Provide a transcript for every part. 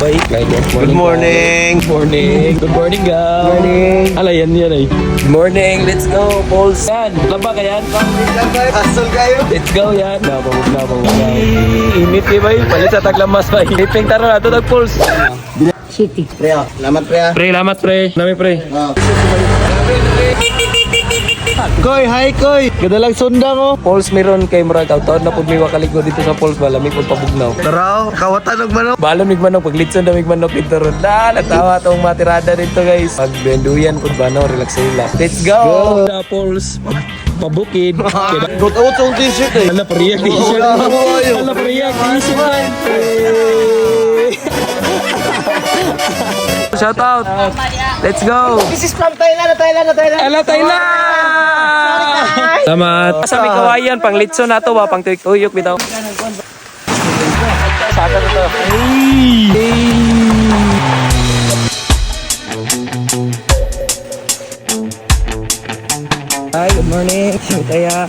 Bay. Good morning. Good morning, guys. Morning. Ala, yan ay. Good morning. Let's go, Pauls. Yan. Laba ka yan? Hustle kayo. Let's go yan. Nabang. Init eh, bay. Palit sa taglamas, bay. Iping taro na. Ito nag-Pauls. City. Pre, salamat pre. Pre, lamat, pre. Nami, pre. Koy, hi Koy. Gadalang sundang oh. Pauls meron kay Murag. Taon na po may wakaligo dito sa Pauls. Malamig po pabugnaw. Taraw, kawatan og manok. Balon migmanok, paglitson na migmanok dito ron. Natawa tong matirada dito, guys. Magbenduyan po ba, no? Relax sila. Let's go! Sa Pauls. Pabukid. Got-out sa t-shirt eh. Ala, pariyak t-shirt. Ala, pariyak t-shirt. Shout out. Let's go. This is from Thailand. Ala, Thailand. Salamat. Sa may kawayan, pang litson na to ba? Pang tuyok bitaw. Saka ito. Hi, good morning. Kaya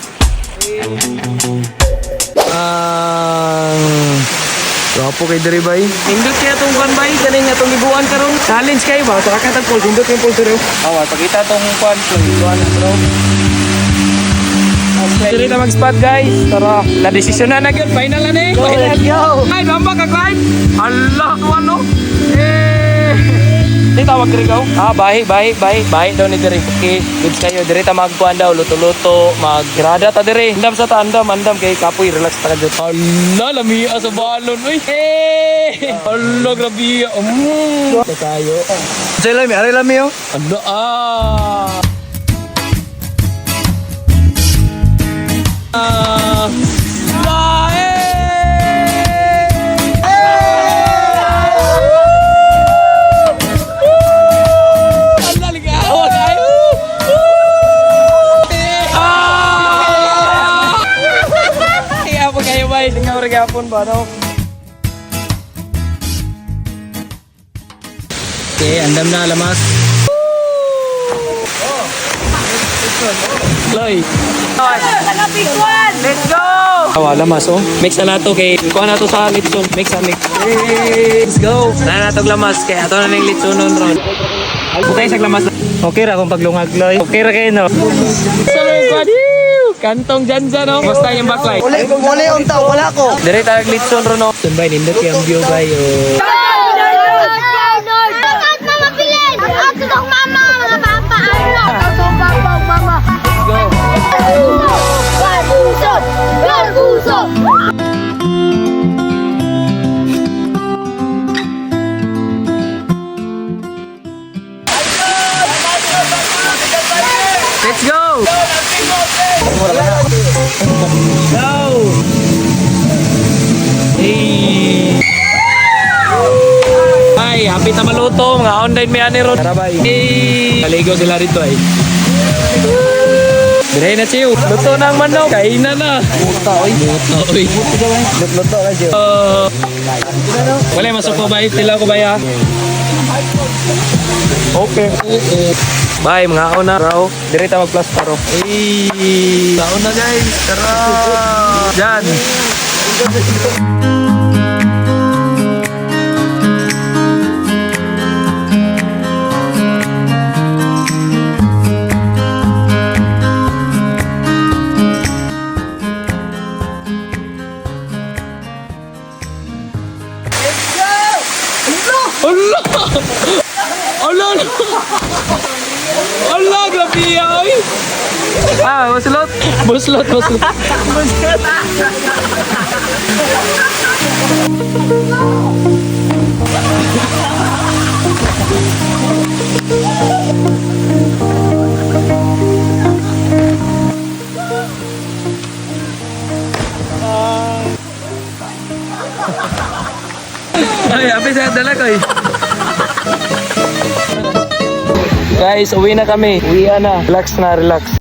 Gapo kay diri bay. Indot kaya tong kwan bay, kaning atong ibuan karon. Challenge kayo ba? Sa katag pulse, indot yung pulse ro. Awa, pakita tong kwan so ibuan bro. Diri na mag-spot guys. Tara, la desisyon na gyud, final na ni. Let's go. Ay, lamba ka climb. Allah, tuwan no. Di tawag diri ka. Bahi daw ni diri. Okay, good kayo. Diri ta magkuan daw, luto-luto, maggrada ta diri. Andam sa andam kay kapoy, relax ta jud. Allah, lamia sa balon. Uy. Allah, grabe. Kayo. Sila mi, ari lami oh. Ano Tingnan regapon ba no? Okay, andam na lamas. Loy. Let's go! Lamas oh. Mix na nato kay kuha na to sa litson. Mix. Let's go. Na nato lamas kay ato na ning litson ron. Bukay sa lamas. Okay ra kung paglungag loy. Okay ra kay no. Kantong janza no. Basta yung backlight. Uli unta, wala ko. Dire tag litson ro no. Sunbay nindot yung view bayo. Let's go! Go! Hey! Ay, happy na maluto. Mga online may ani ron. Tara bay. Hey! Kaligo sila rito ay. Dire na siyo. Luto na ang manok. Kainan na. Luto oy. Luto ka siyo. Wala masok ko ba? Tila ko ba ya? Okay. Bye, mga una raw. Direta mag-plaster raw. Hey! Taon na guys. Tara! Diyan! Allah! Allah! Allah, grabe ay! Buslot! Buslot! Ay, apa saya dala ko eh. Guys, uwi na kami. Uwi na. Relax na, relax.